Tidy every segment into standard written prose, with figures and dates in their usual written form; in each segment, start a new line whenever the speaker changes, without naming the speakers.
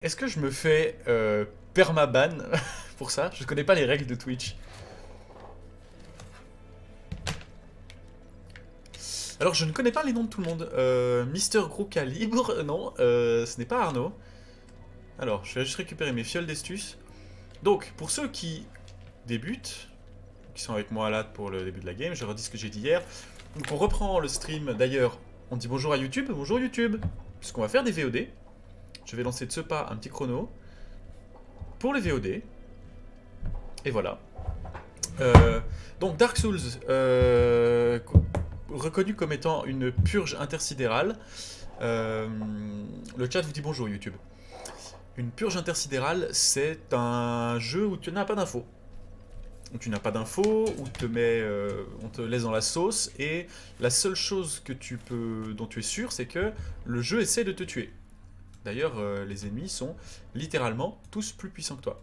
Est-ce que je me fais permaban pour ça? Je connais pas les règles de Twitch. Alors, je ne connais pas les noms de tout le monde. Mister Gros Calibre, non, ce n'est pas Arnaud. Alors, je vais juste récupérer mes fioles d'estus. Donc, pour ceux qui débutent, qui sont avec moi là pour le début de la game, je redis ce que j'ai dit hier. Donc, on reprend le stream. D'ailleurs, on dit bonjour à YouTube. Bonjour YouTube. Puisqu'on va faire des VOD. Je vais lancer de ce pas un petit chrono pour les VOD. Et voilà. Donc Dark Souls, reconnu comme étant une purge intersidérale. Le chat vous dit bonjour YouTube. Une purge intersidérale, c'est un jeu où tu n'as pas d'infos. Où tu n'as pas d'infos, où on te laisse dans la sauce, et la seule chose dont tu es sûr, c'est que le jeu essaie de te tuer. D'ailleurs, les ennemis sont littéralement tous plus puissants que toi.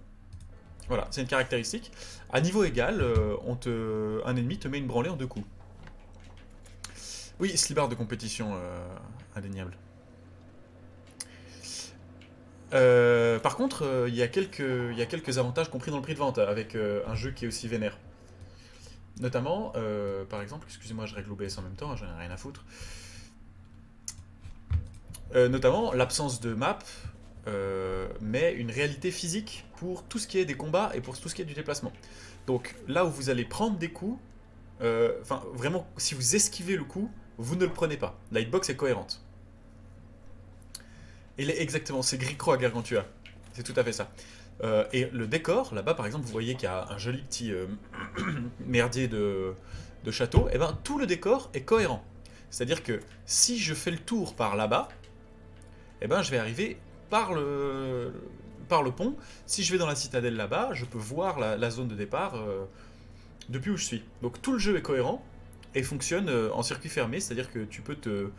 Voilà, c'est une caractéristique. À niveau égal, un ennemi te met une branlée en 2 coups. Oui, slibard de compétition, indéniable. Par contre, il y a quelques avantages compris dans le prix de vente avec un jeu qui est aussi vénère. Notamment, par exemple, excusez-moi, je règle l'OBS en même temps, j'en ai rien à foutre. Notamment, l'absence de map mais une réalité physique pour tout ce qui est des combats et pour tout ce qui est du déplacement. Donc là où vous allez prendre des coups, enfin vraiment, si vous esquivez le coup, vous ne le prenez pas. La hitbox est cohérente. Exactement, c'est Gricro à Gargantua. C'est tout à fait ça. Et le décor, là-bas par exemple, vous voyez qu'il y a un joli petit merdier de château, et ben tout le décor est cohérent. C'est-à-dire que si je fais le tour par là-bas, et ben je vais arriver par le pont. Si je vais dans la citadelle là-bas, je peux voir la zone de départ depuis où je suis. Donc tout le jeu est cohérent et fonctionne en circuit fermé, c'est-à-dire que tu peux te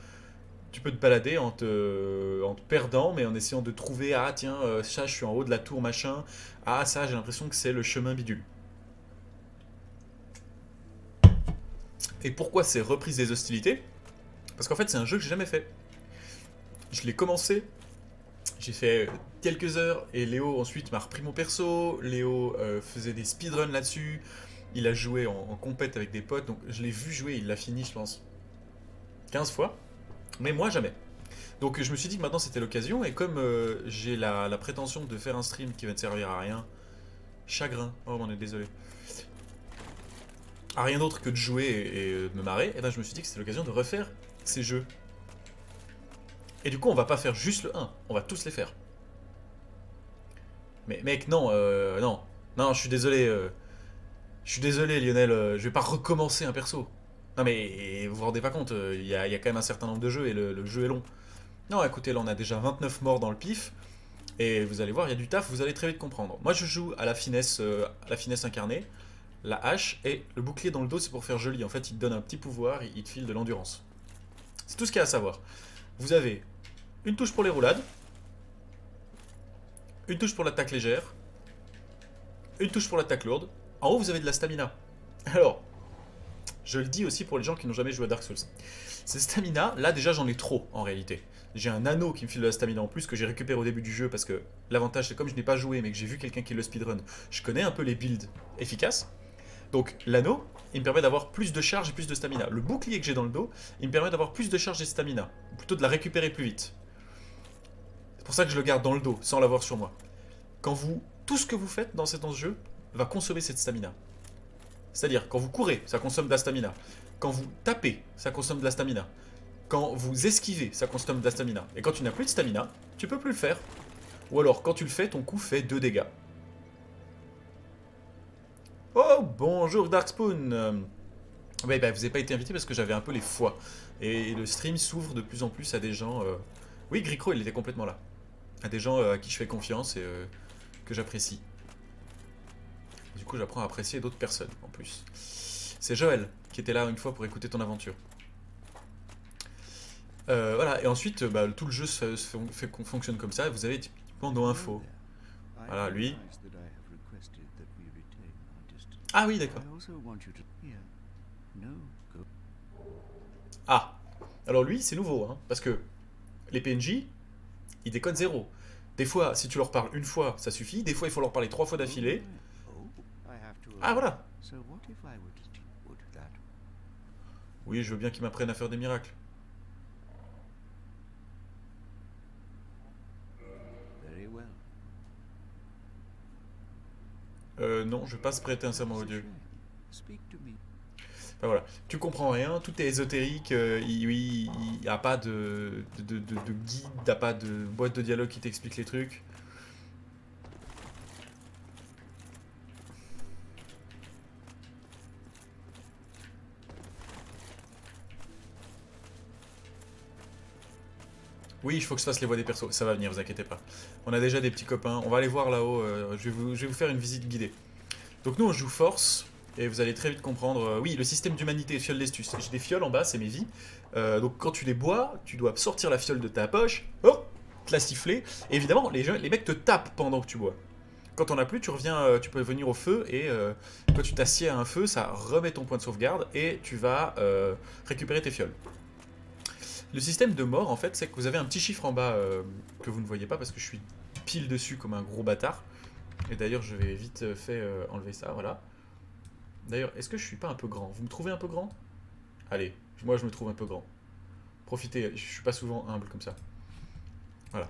balader en te perdant, mais en essayant de trouver, ah tiens, ça je suis en haut de la tour machin, ah ça j'ai l'impression que c'est le chemin bidule. Et pourquoi c'est reprise des hostilités? Parce qu'en fait c'est un jeu que j'ai jamais fait. Je l'ai commencé, j'ai fait quelques heures, et Léo ensuite m'a repris mon perso. Léo faisait des speedruns là-dessus, il a joué en compète avec des potes, donc je l'ai vu jouer, il l'a fini je pense 15 fois, mais moi jamais. Donc je me suis dit que maintenant c'était l'occasion, et comme j'ai la prétention de faire un stream qui va ne servir à rien, chagrin, oh on est désolé, à rien d'autre que de jouer et de me marrer, et ben je me suis dit que c'était l'occasion de refaire ces jeux. Et du coup on va pas faire juste le 1, on va tous les faire. Mais mec non, non, non je suis désolé Lionel, je vais pas recommencer un perso. Non mais vous vous rendez pas compte, il y a quand même un certain nombre de jeux et le jeu est long. Non écoutez, là on a déjà 29 morts dans le pif, et vous allez voir, il y a du taf, vous allez très vite comprendre. Moi je joue à la finesse incarnée, la hache, et le bouclier dans le dos c'est pour faire joli. En fait il te donne un petit pouvoir, il te file de l'endurance. C'est tout ce qu'il y a à savoir. Vous avez une touche pour les roulades, une touche pour l'attaque légère, une touche pour l'attaque lourde. En haut vous avez de la stamina. Alors, je le dis aussi pour les gens qui n'ont jamais joué à Dark Souls. Ces stamina, là déjà j'en ai trop en réalité. J'ai un anneau qui me file de la stamina en plus que j'ai récupéré au début du jeu parce que l'avantage c'est comme je n'ai pas joué mais que j'ai vu quelqu'un qui le speedrun, je connais un peu les builds efficaces. Donc l'anneau, il me permet d'avoir plus de charge et plus de stamina. Le bouclier que j'ai dans le dos, il me permet d'avoir plus de charge et de stamina. Ou plutôt de la récupérer plus vite. C'est pour ça que je le garde dans le dos, sans l'avoir sur moi. Tout ce que vous faites dans ce jeu va consommer cette stamina. C'est-à-dire, quand vous courez, ça consomme de la stamina. Quand vous tapez, ça consomme de la stamina. Quand vous esquivez, ça consomme de la stamina. Et quand tu n'as plus de stamina, tu peux plus le faire. Ou alors, quand tu le fais, ton coup fait 2 dégâts. Oh, bonjour Darkspoon. Ouais, bah, vous n'avez pas été invité parce que j'avais un peu les foies. Et le stream s'ouvre de plus en plus à des gens... Oui, Gricro, il était complètement là. À des gens à qui je fais confiance et que j'apprécie. Du coup, j'apprends à apprécier d'autres personnes, en plus. C'est Joël, qui était là une fois pour écouter ton aventure. Voilà, et ensuite, bah, tout le jeu fonctionne comme ça. Vous avez typiquement nos infos. Voilà, lui. Ah oui, d'accord. Ah, alors lui, c'est nouveau, hein, parce que les PNJ, ils décodent zéro. Des fois, si tu leur parles une fois, ça suffit. Des fois, il faut leur parler 3 fois d'affilée. Ah, voilà. Oui, je veux bien qu'ils m'apprennent à faire des miracles. Non, je vais pas se prêter un serment au dieu. Enfin, voilà, tu comprends rien, tout est ésotérique, oui, il n'y a pas de guide, il n'y a pas de boîte de dialogue qui t'explique les trucs. Oui, il faut que je fasse les voix des persos, ça va venir, vous inquiétez pas. On a déjà des petits copains, on va aller voir là-haut, je vais vous faire une visite guidée. Donc nous on joue force, et vous allez très vite comprendre, oui, le système d'humanité, fiole d'estus. J'ai des fioles en bas, c'est mes vies. Donc quand tu les bois, tu dois sortir la fiole de ta poche, hop, te la siffler, et évidemment les mecs te tapent pendant que tu bois. Quand t'en as plus, tu reviens, tu peux venir au feu, et quand tu t'assieds à un feu, ça remet ton point de sauvegarde, et tu vas récupérer tes fioles. Le système de mort, en fait, c'est que vous avez un petit chiffre en bas que vous ne voyez pas parce que je suis pile dessus comme un gros bâtard. Et d'ailleurs, je vais vite fait enlever ça, voilà. D'ailleurs, est-ce que je suis pas un peu grand? Vous me trouvez un peu grand? Allez, moi je me trouve un peu grand. Profitez, je suis pas souvent humble comme ça. Voilà.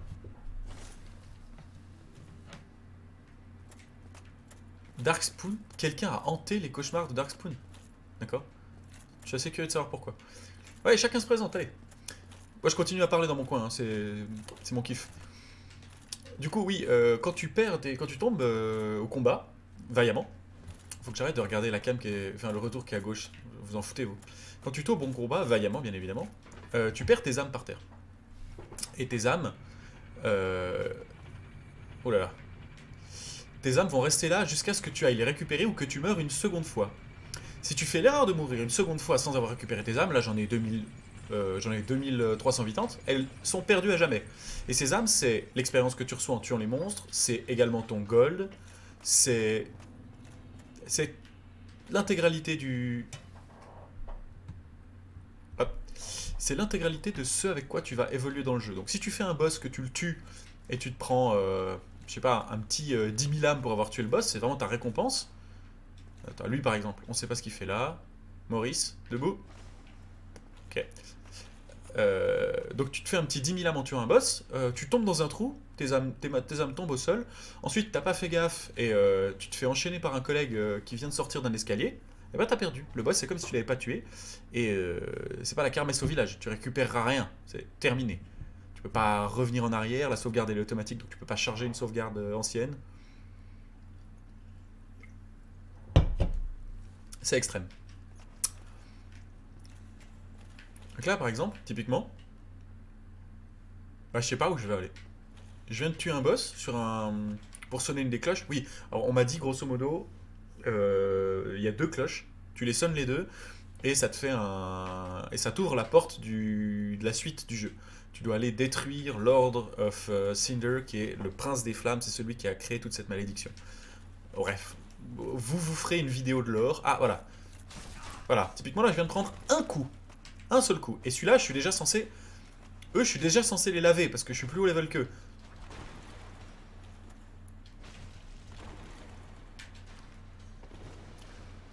Darkspoon, quelqu'un a hanté les cauchemars de Darkspoon. D'accord? Je suis assez curieux de savoir pourquoi. Ouais, chacun se présente, allez. Moi je continue à parler dans mon coin, hein, c'est mon kiff. Du coup, oui, quand tu perds, quand tu tombes au combat, vaillamment, faut que j'arrête de regarder la cam qui est, enfin le retour qui est à gauche. Vous en foutez vous. Quand tu tombes au combat, vaillamment bien évidemment, tu perds tes âmes par terre. Et tes âmes, euh, oh là là, tes âmes vont rester là jusqu'à ce que tu ailles les récupérer ou que tu meurs une seconde fois. Si tu fais l'erreur de mourir une seconde fois sans avoir récupéré tes âmes, là j'en ai 2380, elles sont perdues à jamais. Et ces âmes, c'est l'expérience que tu reçois en tuant les monstres, c'est également ton gold, c'est l'intégralité du... Hop. C'est l'intégralité de ce avec quoi tu vas évoluer dans le jeu. Donc si tu fais un boss que tu le tues et tu te prends, je sais pas, un petit 10 000 âmes pour avoir tué le boss, c'est vraiment ta récompense. Attends, lui par exemple, on sait pas ce qu'il fait là. Maurice, debout. Ok. Donc tu te fais un petit 10 000 âmes en tuant un boss, tu tombes dans un trou, tes âmes tombent au sol, ensuite t'as pas fait gaffe et tu te fais enchaîner par un collègue qui vient de sortir d'un escalier, et bah t'as perdu. Le boss c'est comme si tu l'avais pas tué, et c'est pas la kermesse au village, tu récupéreras rien, c'est terminé. Tu peux pas revenir en arrière, la sauvegarde elle est automatique donc tu peux pas charger une sauvegarde ancienne. C'est extrême. Donc là par exemple, typiquement, bah, je sais pas où je vais aller. Je viens de tuer un boss sur un... pour sonner une des cloches. Oui, alors on m'a dit grosso modo, il y a deux cloches. Tu les sonnes les deux et ça te fait un... et ça t'ouvre la porte de la suite du jeu. Tu dois aller détruire Lord of Cinder, qui est le prince des flammes. C'est celui qui a créé toute cette malédiction. Bref, vous ferez une vidéo de l'or. Ah voilà, voilà. Typiquement là, je viens de prendre un coup, un seul coup. Et celui-là, je suis déjà censé... Eux, je suis déjà censé les laver parce que je suis plus haut level qu'eux.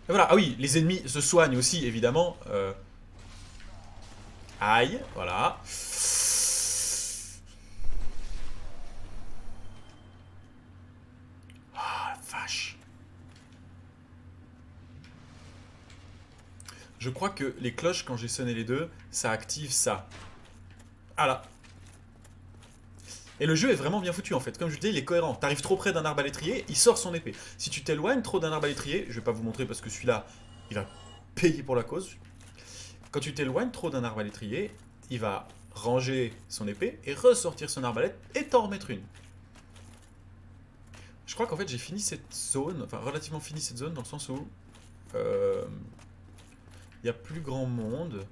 Et voilà, ah oui, les ennemis se soignent aussi, évidemment. Aïe, voilà. Ah, la vache. Je crois que les cloches, quand j'ai sonné les deux, ça active ça. Ah là. Et le jeu est vraiment bien foutu en fait. Comme je disais, il est cohérent. T'arrives trop près d'un arbalétrier, il sort son épée. Si tu t'éloignes trop d'un arbalétrier, je vais pas vous montrer parce que celui-là, il va payer pour la cause. Quand tu t'éloignes trop d'un arbalétrier, il va ranger son épée et ressortir son arbalète et t'en remettre une. Je crois qu'en fait j'ai fini cette zone, enfin relativement fini cette zone dans le sens où il y a plus grand monde.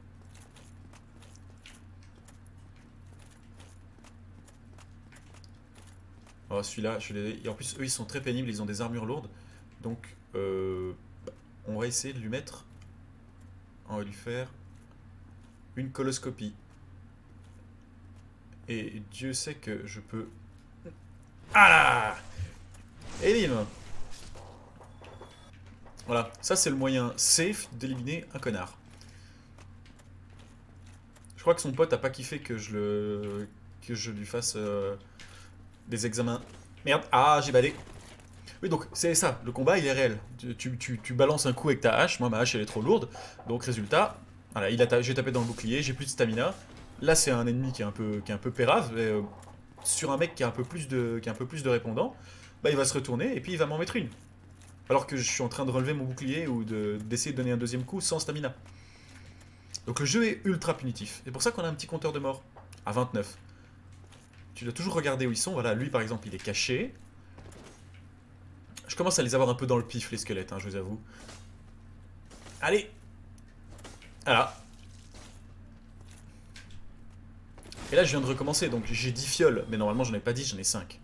Oh, celui-là, je suis désolé. Et en plus, eux, ils sont très pénibles, ils ont des armures lourdes. Donc, on va essayer de lui mettre... On va lui faire une coloscopie. Et Dieu sait que je peux Ah là. Et bim. Voilà, ça c'est le moyen safe d'éliminer un connard. Je crois que son pote a pas kiffé que je lui fasse des examens. Merde, ah j'ai badé. Oui, donc c'est ça, le combat il est réel. Tu balances un coup avec ta hache, moi ma hache elle est trop lourde, donc résultat, voilà, j'ai tapé dans le bouclier, j'ai plus de stamina. Là c'est un ennemi qui est un peu pérave, et, sur un mec qui a un peu plus de répondants, bah il va se retourner et puis il va m'en mettre une. Alors que je suis en train de relever mon bouclier ou d'essayer de donner un deuxième coup sans stamina. Donc le jeu est ultra punitif. C'est pour ça qu'on a un petit compteur de mort à 29. Tu dois toujours regarder où ils sont. Voilà, lui par exemple, il est caché. Je commence à les avoir un peu dans le pif, les squelettes, hein, je vous avoue. Allez. Voilà. Et là, je viens de recommencer, donc j'ai 10 fioles. Mais normalement, j'en ai pas 10, j'en ai 5.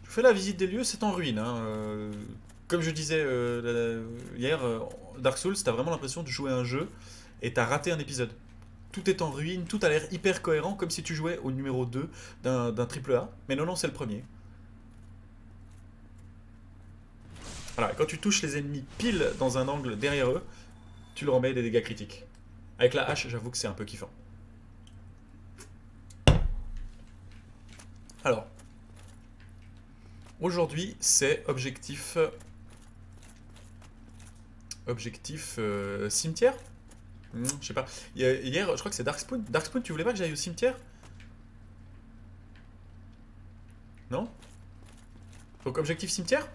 Je fais la visite des lieux, c'est en ruine. Hein. Comme je disais hier, Dark Souls, t'as vraiment l'impression de jouer à un jeu et t'as raté un épisode. Tout est en ruine, tout a l'air hyper cohérent, comme si tu jouais au numéro 2 d'un triple A. Mais non, non, c'est le premier. Voilà, et quand tu touches les ennemis pile dans un angle derrière eux, tu leur mets des dégâts critiques. Avec la hache, j'avoue que c'est un peu kiffant. Alors, aujourd'hui, c'est objectif... Objectif cimetière. Je sais pas. Hier, je crois que c'est Darkspoon. Darkspoon, tu voulais pas que j'aille au cimetière? Non? Donc objectif cimetière?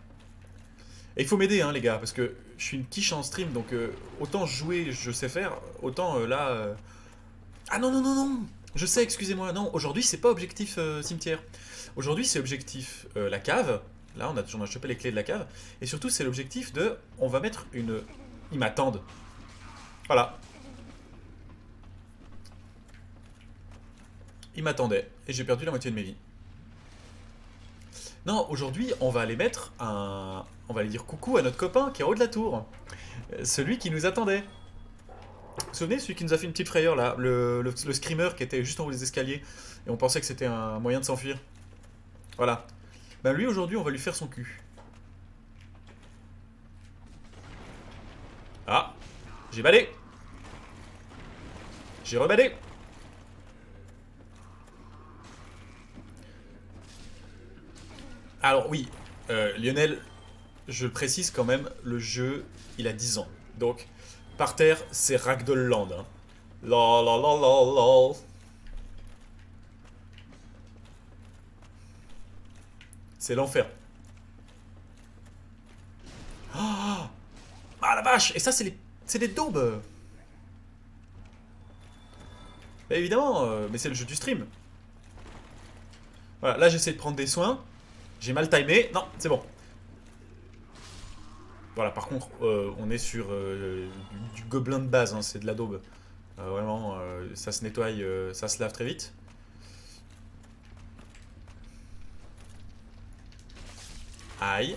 Et il faut m'aider, hein, les gars, parce que je suis une quiche en stream, donc autant jouer, je sais faire, autant là... Ah non, non, non, non! Je sais, excusez-moi. Non, aujourd'hui, c'est pas objectif cimetière. Aujourd'hui, c'est objectif la cave. Là, on a chopé les clés de la cave. Et surtout, c'est l'objectif de... On va mettre une... Ils m'attendent. Voilà. Ils m'attendaient. Et j'ai perdu la moitié de mes vies. Non, aujourd'hui, on va aller mettre un... On va aller dire coucou à notre copain qui est en haut de la tour. Celui qui nous attendait. Vous vous souvenez, celui qui nous a fait une petite frayeur là, le screamer qui était juste en haut des escaliers et on pensait que c'était un moyen de s'enfuir. Voilà. Ben lui aujourd'hui on va lui faire son cul. Ah, j'ai badé. J'ai rebadé. Alors oui, Lionel, je le précise quand même, le jeu il a 10 ans. Donc par terre c'est Ragdoll Land. Hein. La la la la la. C'est l'enfer. Ah, ah la vache. Et ça c'est des daubes. Bah, évidemment, mais c'est le jeu du stream. Voilà, là j'essaie de prendre des soins. J'ai mal timé. Non, c'est bon. Voilà, par contre, on est sur du gobelin de base, hein, c'est de la daube. Vraiment, ça se nettoie, ça se lave très vite. Aïe.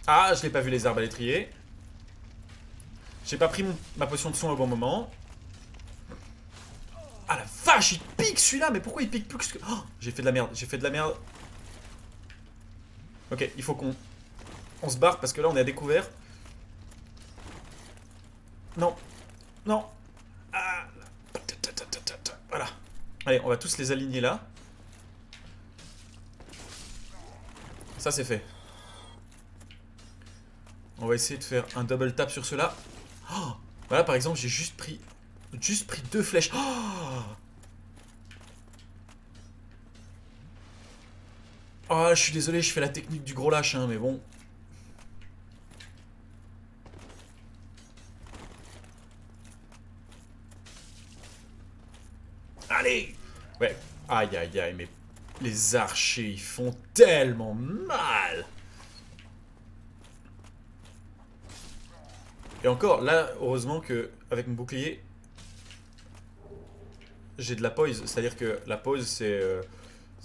Ah, je l'ai pas vu les arbres à l'étrier. J'ai pas pris ma potion de soin au bon moment. Ah la vache, il pique celui-là, mais pourquoi il pique plus que... Oh, j'ai fait de la merde, j'ai fait de la merde. Ok, il faut qu'on se barre parce que là on est à découvert. Non, non. Ah. Voilà. Allez, on va tous les aligner là. Ça c'est fait. On va essayer de faire un double tap sur ceux-là. Oh, voilà par exemple j'ai juste pris 2 flèches. Oh, oh, je suis désolé, je fais la technique du gros lâche, hein, mais bon. Allez. Ouais. Aïe, aïe, aïe, mais les archers, ils font tellement mal. Et encore, là, heureusement que avec mon bouclier, j'ai de la poise. C'est-à-dire que la poise, c'est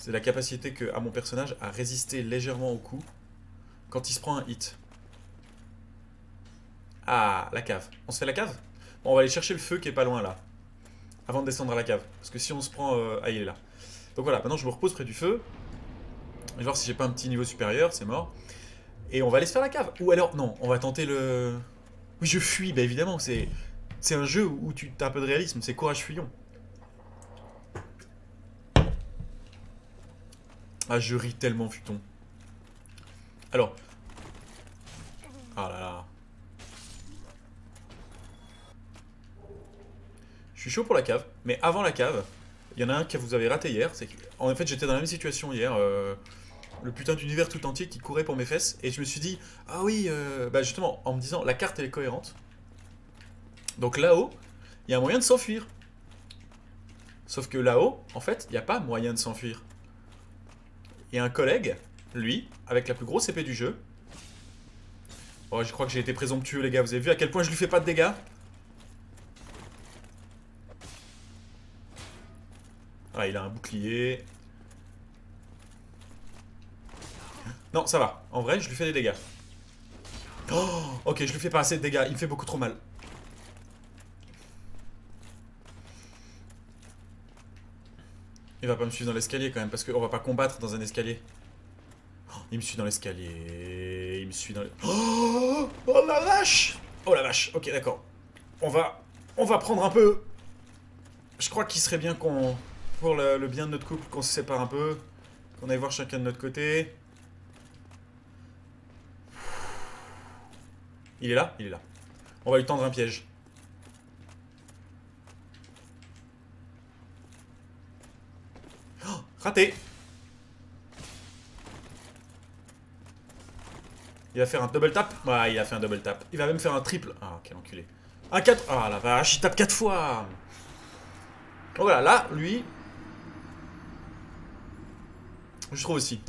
la capacité que a mon personnage à résister légèrement au coup quand il se prend un hit. Ah, la cave. On se fait la cave? Bon, on va aller chercher le feu qui est pas loin là. avant de descendre à la cave. Parce que si on se prend... Ah, il est là. Donc voilà, maintenant je me repose près du feu. Je vais voir si j'ai pas un petit niveau supérieur, c'est mort. Et on va aller se faire la cave. Ou alors, non, on va tenter le... Oui, je fuis, bah évidemment, c'est un jeu où tu as un peu de réalisme, c'est courage fuyons. Ah, je ris tellement, futon. Alors. Ah là là. Je suis chaud pour la cave, mais avant la cave, il y en a un que vous avez raté hier. En fait, j'étais dans la même situation hier. Le putain d'univers tout entier qui courait pour mes fesses. Et je me suis dit, ah oui, bah justement, en me disant, la carte elle est cohérente. Donc là-haut, il y a un moyen de s'enfuir. Sauf que là-haut, en fait, il n'y a pas moyen de s'enfuir. Il y a un collègue, lui, avec la plus grosse épée du jeu. Oh, je crois que j'ai été présomptueux, les gars. Vous avez vu à quel point je lui fais pas de dégâts? Ah, il a un bouclier. Non, ça va. En vrai, je lui fais des dégâts. Oh, ok, je lui fais pas assez de dégâts. Il me fait beaucoup trop mal. Il va pas me suivre dans l'escalier quand même, parce qu'on va pas combattre dans un escalier. Oh, il me suit dans l'escalier. Il me suit dans les... Oh, oh la vache! Oh la vache, ok, d'accord. On va prendre un peu... Je crois qu'il serait bien qu'on... Pour le bien de notre couple, qu'on se sépare un peu. Qu'on aille voir chacun de notre côté. Il est là? Il est là. On va lui tendre un piège. Oh, raté! Il va faire un double tap. Ouais, il a fait un double tap. Il va même faire un triple. Ah, quel enculé. Un 4. Ah la vache, il tape 4 fois. Donc voilà, là, lui... Je trouve aussi.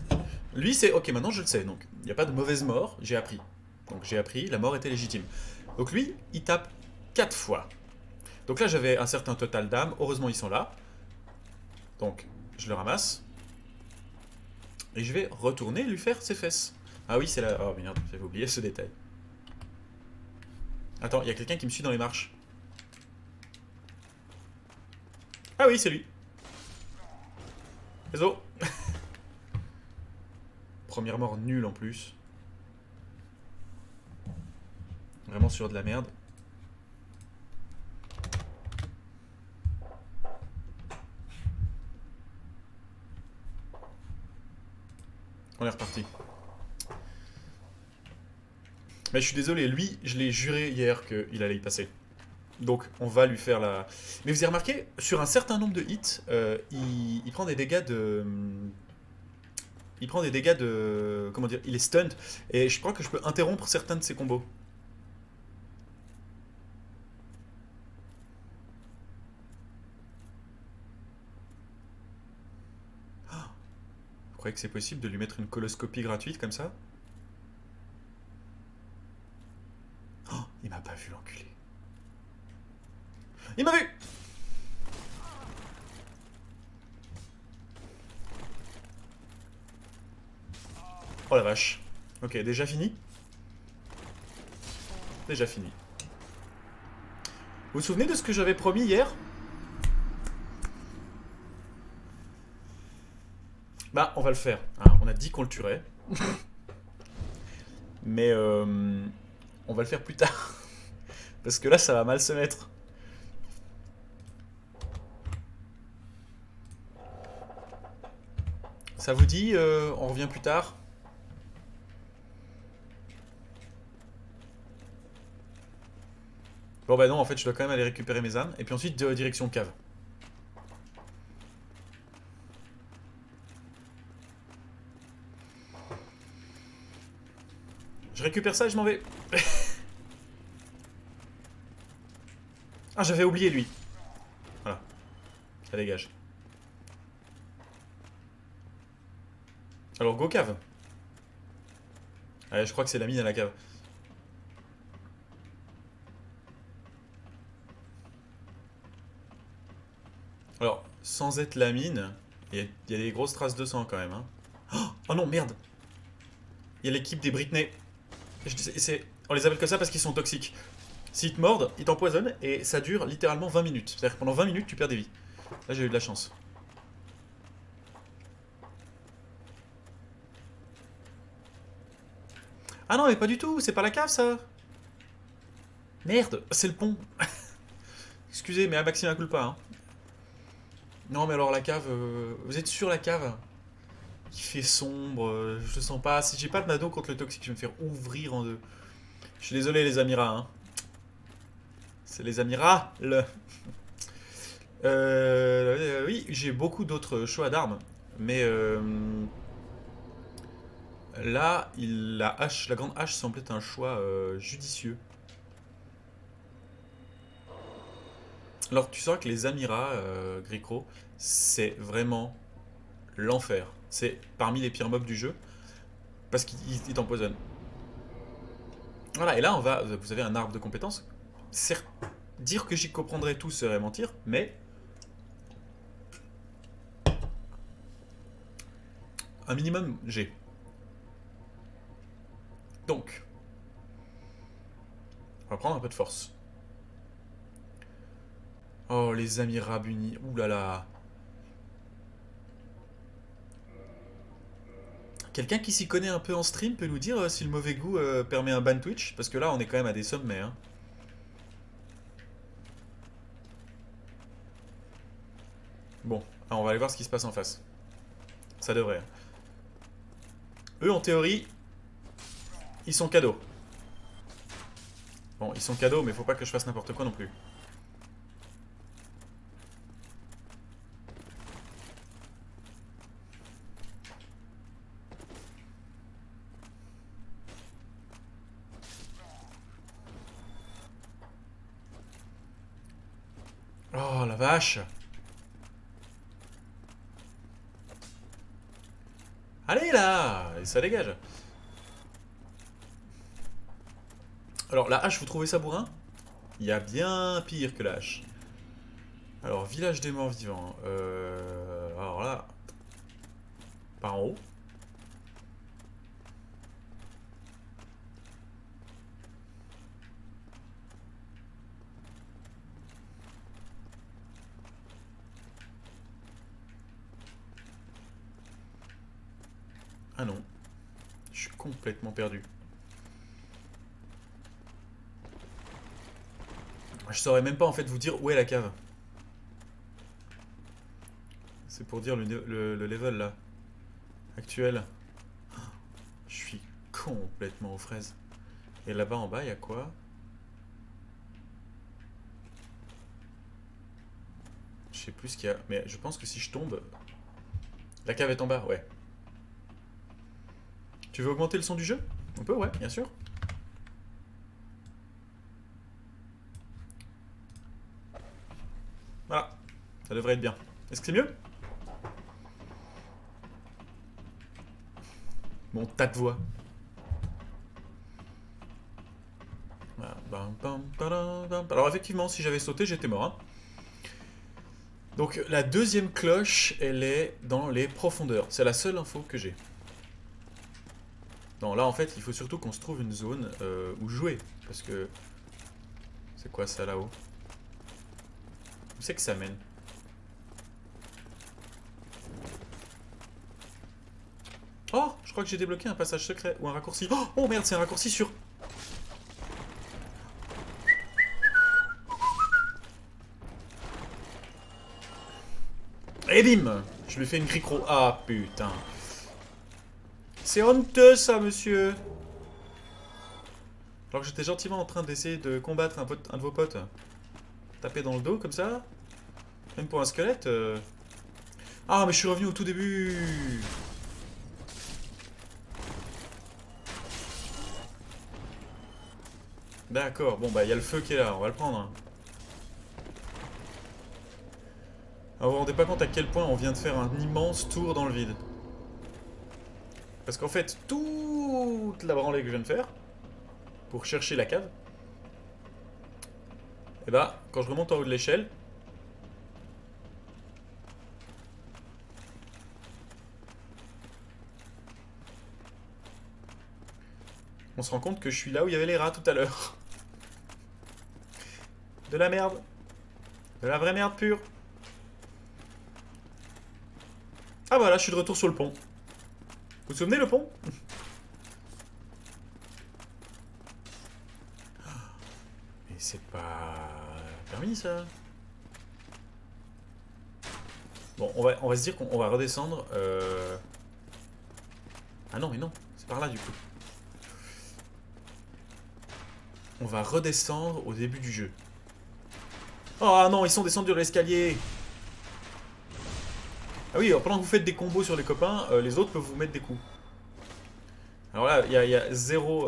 Lui, c'est... Ok, maintenant je le sais. Donc, il n'y a pas de mauvaise mort. J'ai appris. Donc, j'ai appris. La mort était légitime. Donc, lui, il tape 4 fois. Donc là, j'avais un certain total d'âme. Heureusement, ils sont là. Donc, je le ramasse. Et je vais retourner lui faire ses fesses. Ah oui, c'est là... Oh merde, j'avais oublié ce détail. Attends, il y a quelqu'un qui me suit dans les marches. Ah oui, c'est lui. Désolé. Première mort nulle en plus. Vraiment sur de la merde. On est reparti. Mais je suis désolé, lui, je l'ai juré hier qu'il allait y passer. Donc on va lui faire la... Mais vous avez remarqué, sur un certain nombre de hits, il prend des dégâts de... Il prend des dégâts de... Comment dire? Il est stunned. Et je crois que je peux interrompre certains de ses combos. Vous croyez que c'est possible de lui mettre une coloscopie gratuite comme ça? Oh, il m'a pas vu, l'enculé. Il m'a vu! Oh la vache. Ok, déjà fini? Déjà fini. Vous vous souvenez de ce que j'avais promis hier? Bah, on va le faire. Hein, on a dit qu'on le tuerait. Mais on va le faire plus tard. Parce que là, ça va mal se mettre. Ça vous dit, on revient plus tard? Bon bah non, en fait, je dois quand même aller récupérer mes âmes. Et puis ensuite, direction cave. Je récupère ça et je m'en vais. Ah, j'avais oublié lui. Voilà. Ça dégage. Alors, go cave. Allez, je crois que c'est la mine à la cave. Alors, sans être la mine, il y a des grosses traces de sang quand même. Hein. Oh non, merde. Il y a l'équipe des Britney. On les appelle que ça parce qu'ils sont toxiques. S'ils te mordent, ils t'empoisonnent et ça dure littéralement 20 minutes. C'est-à-dire que pendant 20 minutes, tu perds des vies. Là, j'ai eu de la chance. Ah non, mais pas du tout, c'est pas la cave, ça. Merde, c'est le pont. Excusez, mais à Maxime, coule pas. Hein. Non, mais alors la cave, vous êtes sûr la cave? Il fait sombre, je le sens pas. Si j'ai pas de nado contre le toxique, je vais me faire ouvrir en deux. Je suis désolé, les Amiras. Hein. C'est les Amiras. Oui, j'ai beaucoup d'autres choix d'armes, mais là, la grande hache semble être un choix judicieux. Alors, tu sauras que les Amiras, Gricro, c'est vraiment l'enfer. C'est parmi les pires mobs du jeu, parce qu'ils t'empoisonnent. Voilà, et là, vous avez un arbre de compétences. Certes, dire que j'y comprendrais tout serait mentir, mais un minimum, j'ai. Donc, on va prendre un peu de force. Oh, les Amiras bunis. Ouh là là. Quelqu'un qui s'y connaît un peu en stream peut nous dire si le mauvais goût permet un ban Twitch? Parce que là, on est quand même à des sommets. Hein. Bon, alors on va aller voir ce qui se passe en face. Ça devrait. Eux, en théorie, ils sont cadeaux. Bon, ils sont cadeaux, mais faut pas que je fasse n'importe quoi non plus. Oh, la vache! Allez, là! Et ça dégage. Alors, la hache, vous trouvez ça bourrin? Il y a bien pire que la hache. Alors, village des morts vivants. Alors là... Par en haut. Ah non. Je suis complètement perdu. Je saurais même pas en fait vous dire où est la cave. C'est pour dire le level là. Actuel. Je suis complètement aux fraises. Et là-bas en bas, il y a quoi? Je sais plus ce qu'il y a. Mais je pense que si je tombe... La cave est en bas, ouais. Tu veux augmenter le son du jeu? On peut, ouais, bien sûr. Voilà. Ça devrait être bien. Est-ce que c'est mieux? Mon tas de voix. Voilà. Alors effectivement, si j'avais sauté, j'étais mort. Hein. Donc la deuxième cloche, elle est dans les profondeurs. C'est la seule info que j'ai. Non, là en fait, il faut surtout qu'on se trouve une zone où jouer. Parce que... C'est quoi ça là-haut? Où c'est que ça mène? Oh, je crois que j'ai débloqué un passage secret ou un raccourci. Oh merde, c'est un raccourci sur... Et bim! Je lui fais une cricro. Ah putain. C'est honteux ça, monsieur. Alors que j'étais gentiment en train d'essayer de combattre un de vos potes. Taper dans le dos comme ça. Même pour un squelette. Ah mais je suis revenu au tout début. D'accord, bon bah il y a le feu qui est là, on va le prendre. Hein. Ah, vous vous rendez pas compte à quel point on vient de faire un immense tour dans le vide. Parce qu'en fait, toute la branlée que je viens de faire, pour chercher la cave, et bah, quand je remonte en haut de l'échelle, on se rend compte que je suis là où il y avait les rats tout à l'heure. De la merde. De la vraie merde pure. Ah voilà, je suis de retour sur le pont. Vous vous souvenez le pont? Mais c'est pas permis ça. Bon, on va se dire qu'on va redescendre. Ah non, mais non, c'est par là du coup. On va redescendre au début du jeu. Oh non, ils sont descendus de l'escalier. Ah oui, alors pendant que vous faites des combos sur les copains, les autres peuvent vous mettre des coups. Alors là, il y a zéro...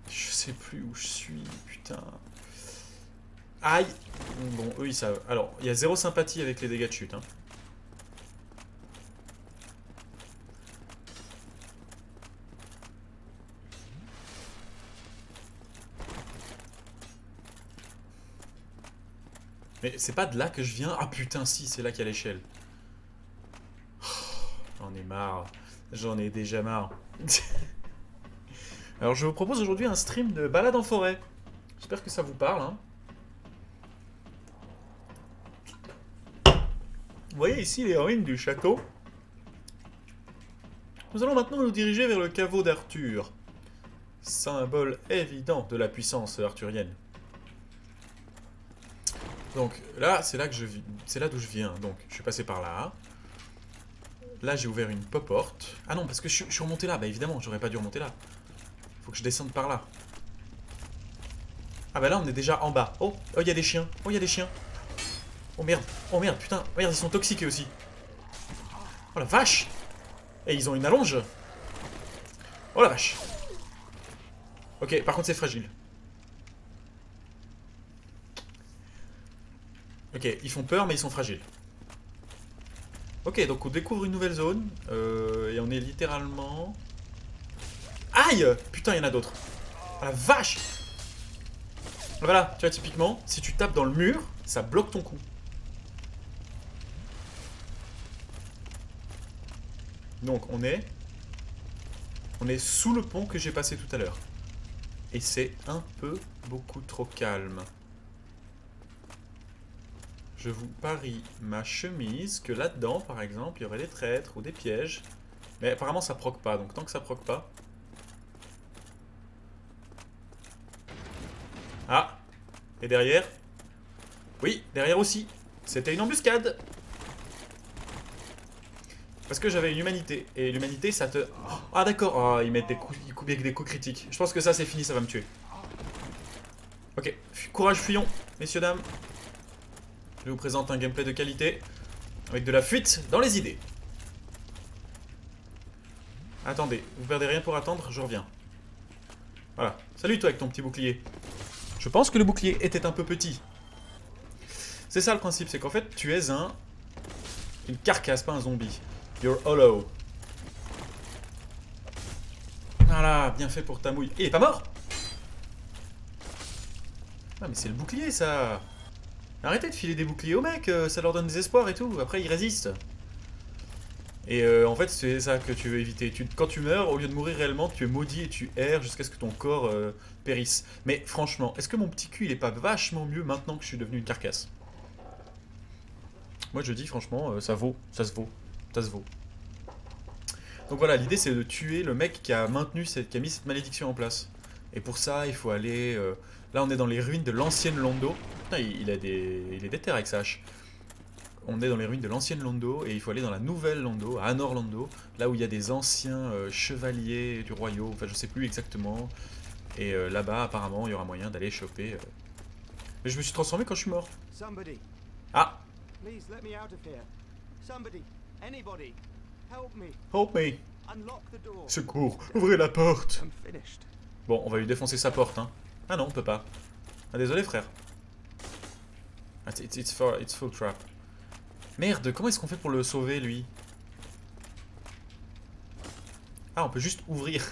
Je sais plus où je suis, putain. Aïe. Bon, eux ils savent. Alors, il y a zéro sympathie avec les dégâts de chute. Hein. Mais c'est pas de là que je viens. Ah putain, si, c'est là qu'il y a l'échelle. J'en ai marre. J'en ai déjà marre. Alors, je vous propose aujourd'hui un stream de balade en forêt. J'espère que ça vous parle. Hein. Vous voyez ici les ruines du château. Nous allons maintenant nous diriger vers le caveau d'Arthur. Symbole évident de la puissance arthurienne. Donc là, c'est là que c'est là d'où je viens. Donc je suis passé par là. Là, j'ai ouvert une porte. Ah non, parce que je suis remonté là. Bah évidemment, j'aurais pas dû remonter là. Faut que je descende par là. Ah bah là, on est déjà en bas. Oh, oh, il y a des chiens. Oh, il y a des chiens. Oh merde, putain. Regarde, ils sont toxiques aussi. Oh la vache. Et ils ont une allonge. Oh la vache. Ok, par contre, c'est fragile. Ok, ils font peur, mais ils sont fragiles. Ok, donc on découvre une nouvelle zone. Et on est littéralement... Aïe! Putain, il y en a d'autres. Oh la vache! Voilà, tu vois, typiquement, si tu tapes dans le mur, ça bloque ton coup. Donc, on est sous le pont que j'ai passé tout à l'heure. Et c'est un peu beaucoup trop calme. Je vous parie ma chemise que là-dedans, par exemple, il y aurait des traîtres ou des pièges. Mais apparemment, ça proc pas. Donc, tant que ça proc pas... Ah! Et derrière? Oui, derrière aussi. C'était une embuscade. Parce que j'avais une humanité. Et l'humanité, ça te... Ah d'accord, oh, ils mettent des coups avec des coups critiques. Je pense que ça, c'est fini, ça va me tuer. Ok, courage, fuyons, messieurs, dames. Je vous présente un gameplay de qualité. Avec de la fuite dans les idées. Attendez, vous perdez rien pour attendre, je reviens. Voilà. Salut toi avec ton petit bouclier. Je pense que le bouclier était un peu petit. C'est ça le principe, c'est qu'en fait, tu es une carcasse, pas un zombie. You're hollow. Voilà, bien fait pour ta mouille. Il est pas mort? Ah mais c'est le bouclier ça. Arrêtez de filer des boucliers aux mecs, ça leur donne des espoirs et tout. Après ils résistent. Et en fait c'est ça que tu veux éviter. Quand tu meurs, au lieu de mourir réellement, tu es maudit et tu erres jusqu'à ce que ton corps périsse. Mais franchement, est-ce que mon petit cul il est pas vachement mieux maintenant que je suis devenu une carcasse? Moi je dis franchement, ça vaut, ça se vaut, ça se vaut. Donc voilà, l'idée c'est de tuer le mec qui a qui a mis cette malédiction en place. Et pour ça, il faut aller... Là on est dans les ruines de l'ancienne Londo. Putain, il est déter avec sa hache. On est dans les ruines de l'ancienne Londo et il faut aller dans la nouvelle Londo, à Anor Londo, là où il y a des anciens chevaliers du royaume, enfin je sais plus exactement. Et là-bas apparemment il y aura moyen d'aller choper... Mais je me suis transformé quand je suis mort. Ah! Help me! Secours, ouvrez la porte! Bon, on va lui défoncer sa porte, hein. Ah non, on peut pas. Ah désolé frère. It's full trap. Merde, comment est-ce qu'on fait pour le sauver lui? Ah, on peut juste ouvrir.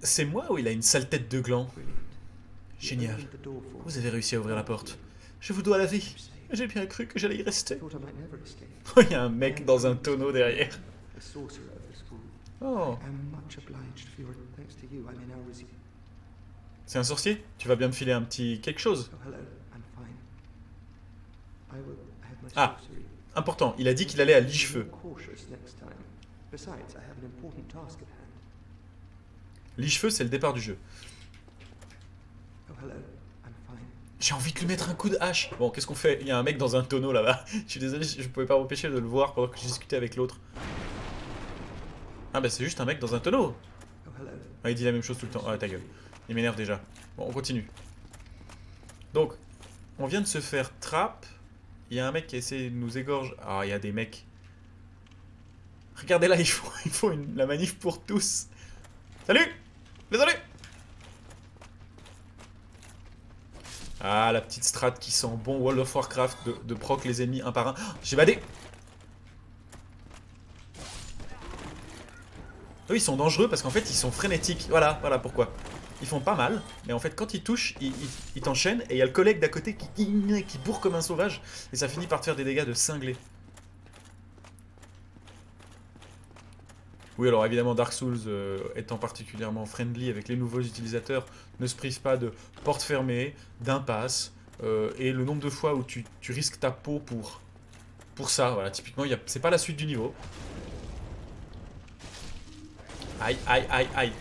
C'est moi ou il a une sale tête de gland? Génial. Vous avez réussi à ouvrir la porte. Je vous dois la vie. J'ai bien cru que j'allais y rester.
thought I might never escape.
Oh, il y a un mec dans un tonneau derrière.
A sorcerer of the school.
Oh,
I am much obliged for your thanks to you. I may now resume.
c'est un sorcier? Tu vas bien me filer un petit quelque chose?
Oh, hello. I'm fine. I will have my
Ah.
sorcery.
Important, il a dit qu'il allait à
Be
Lichefeu.
more cautious next time. Besides, I have an important task at hand.
Lichefeu, c'est le départ du jeu.
Oh, hello. I'm fine.
J'ai envie de lui mettre un coup de hache. Bon, qu'est-ce qu'on fait? Il y a un mec dans un tonneau là-bas. Je suis désolé, je pouvais pas m'empêcher de le voir pendant que je discutais avec l'autre. Ah bah c'est juste un mec dans un tonneau.
Oh, hello.
Ah, il dit la même chose tout le temps. Ah, ta gueule. Il m'énerve déjà. Bon, on continue. Donc, on vient de se faire trappe. Il y a un mec qui essaie de nous égorger. Ah, il y a des mecs. Regardez là, il faut la manif pour tous. Salut! Désolé! Ah, la petite strat qui sent bon World of Warcraft de proc les ennemis un par un. J'ai badé! Eux, ils sont dangereux parce qu'en fait, ils sont frénétiques. Voilà pourquoi. Ils font pas mal, mais en fait, quand ils touchent, ils t'enchaînent et il y a le collègue d'à côté qui bourre comme un sauvage et ça finit par te faire des dégâts de cinglé. Oui, alors évidemment, Dark Souls, étant particulièrement friendly avec les nouveaux utilisateurs, ne se prive pas de portes fermées, d'impasses, et le nombre de fois où tu risques ta peau pour ça. Voilà, typiquement, c'est pas la suite du niveau. Aïe, aïe, aïe, aïe.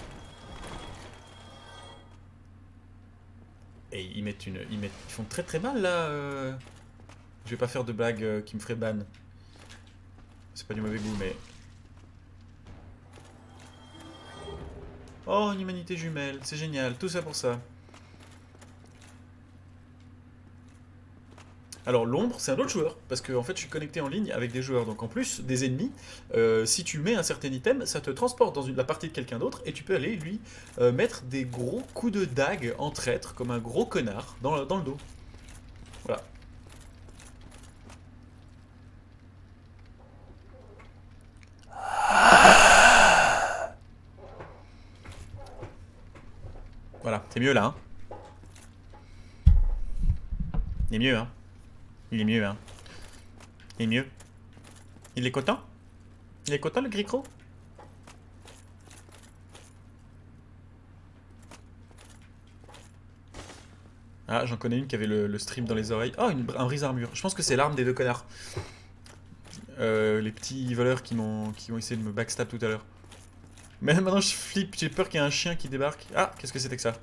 Et ils font très très mal là. Je vais pas faire de blague qui me ferait ban. C'est pas du mauvais goût, mais. Oh, une humanité jumelle, c'est génial, tout ça pour ça. Alors l'ombre, c'est un autre joueur, parce que en fait je suis connecté en ligne avec des joueurs, donc en plus des ennemis, si tu mets un certain item, ça te transporte dans la partie de quelqu'un d'autre, et tu peux aller lui mettre des gros coups de dague en traître, comme un gros connard, dans le dos. Voilà. Voilà, c'est mieux là, hein. Il est mieux, hein. Il est mieux, hein. Il est mieux. Il est content? Il est content, le Gricro? Ah, j'en connais une qui avait le stream dans les oreilles. Oh, un brise-armure. Je pense que c'est l'arme des deux connards. Les petits voleurs qui ont essayé de me backstab tout à l'heure. Mais maintenant, je flippe. J'ai peur qu'il y ait un chien qui débarque. Ah, qu'est-ce que c'était que ça?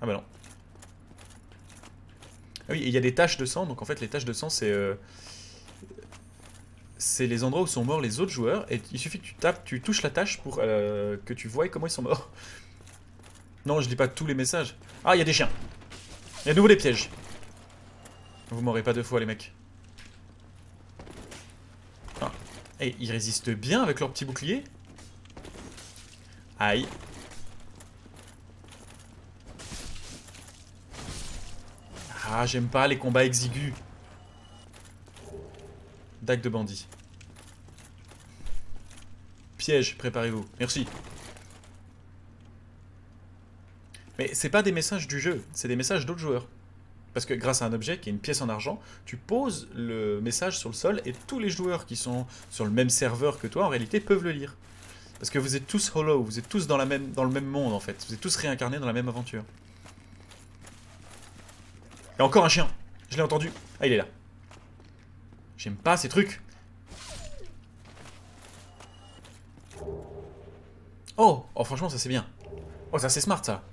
Ah bah non. Ah oui, il y a des taches de sang, donc en fait les taches de sang c'est les endroits où sont morts les autres joueurs, et il suffit que tu touches la tache pour que tu voies comment ils sont morts. Non, je lis pas tous les messages. Ah, il y a des chiens. Il y a de nouveau des pièges. Vous m'aurez pas deux fois les mecs. Ah. Et ils résistent bien avec leur petit bouclier. Aïe. Ah, j'aime pas les combats exigus. Dague de bandit. Piège, préparez-vous. Merci. Mais c'est pas des messages du jeu, c'est des messages d'autres joueurs. Parce que grâce à un objet qui est une pièce en argent, tu poses le message sur le sol et tous les joueurs qui sont sur le même serveur que toi, en réalité, peuvent le lire. Parce que vous êtes tous hollow, vous êtes tous dans le même monde en fait. Vous êtes tous réincarnés dans la même aventure. Et encore un chien. Je l'ai entendu. Ah, il est là. J'aime pas ces trucs. Oh, franchement, ça c'est bien. Oh, ça c'est smart ça.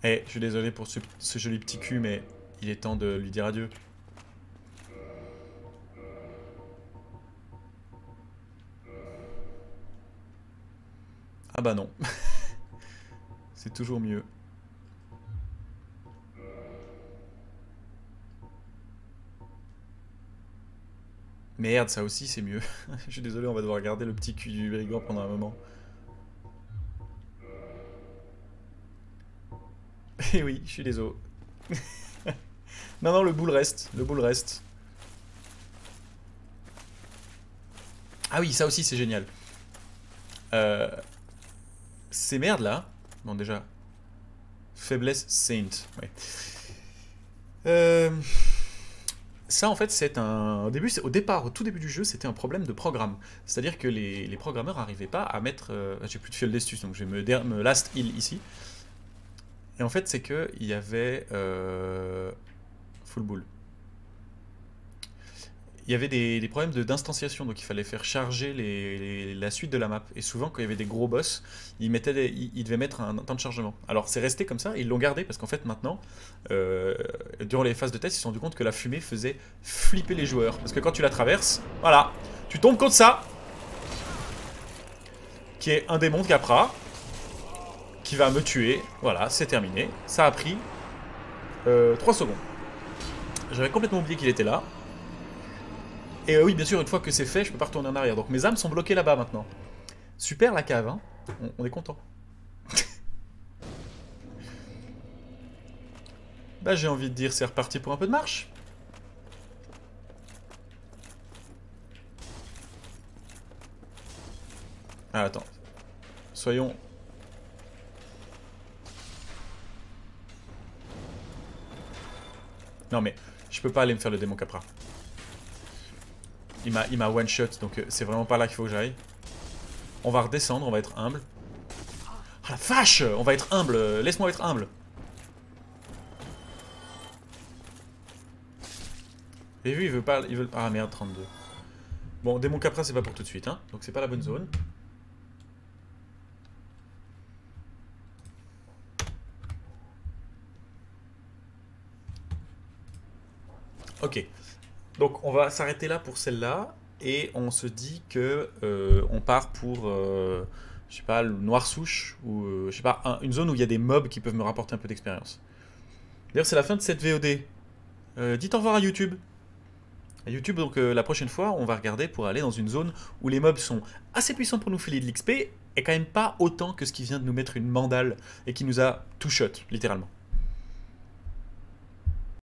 Eh, je suis désolé pour ce joli petit cul, mais il est temps de lui dire adieu. Ah bah non. C'est toujours mieux. Merde, ça aussi c'est mieux. Je suis désolé, on va devoir regarder le petit cul du brigand pendant un moment. Eh oui, je suis désolé. Non, le boule reste. Le boule reste. Ah oui, ça aussi c'est génial. Ces merdes là. Bon, déjà. Faiblesse Saint. Ouais. Euh, Ça, en fait, c'est un... au départ, au tout début du jeu, c'était un problème de programme. C'est-à-dire que les programmeurs n'arrivaient pas à mettre... J'ai plus de fiole d'astuce, donc je vais me last heal ici. Et en fait, c'est que il y avait... full bull. Il y avait des problèmes d'instanciation, donc il fallait faire charger la suite de la map. Et souvent, quand il y avait des gros boss, ils devaient mettre un temps de chargement. Alors c'est resté comme ça, ils l'ont gardé parce qu'en fait maintenant, durant les phases de test, ils se sont rendu compte que la fumée faisait flipper les joueurs. Parce que quand tu la traverses, voilà, tu tombes contre ça, qui est un démon de Capra, qui va me tuer. Voilà, c'est terminé. Ça a pris 3 secondes. J'avais complètement oublié qu'il était là. Et oui, bien sûr, une fois que c'est fait, je peux pas retourner en arrière. Donc mes âmes sont bloquées là-bas maintenant. Super la cave, hein. On est content. Bah j'ai envie de dire c'est reparti pour un peu de marche. Ah attends. Soyons... Non mais, je peux pas aller me faire le démon Capra. Il m'a one shot, donc c'est vraiment pas là qu'il faut que j'aille. On va redescendre, on va être humble. Ah la vache! On va être humble, laisse-moi être humble. Et vu, il veut pas... Ah merde, 32. Bon, démon Capra, c'est pas pour tout de suite, hein. Donc c'est pas la bonne zone. Ok. Donc on va s'arrêter là pour celle-là. Et on se dit que on part pour, je sais pas, le noir souche. Ou, je sais pas, une zone où il y a des mobs qui peuvent me rapporter un peu d'expérience. D'ailleurs, c'est la fin de cette VOD. Dites au revoir à YouTube. À YouTube, donc la prochaine fois, on va regarder pour aller dans une zone où les mobs sont assez puissants pour nous filer de l'XP, et quand même pas autant que ce qui vient de nous mettre une mandale et qui nous a tout shot, littéralement.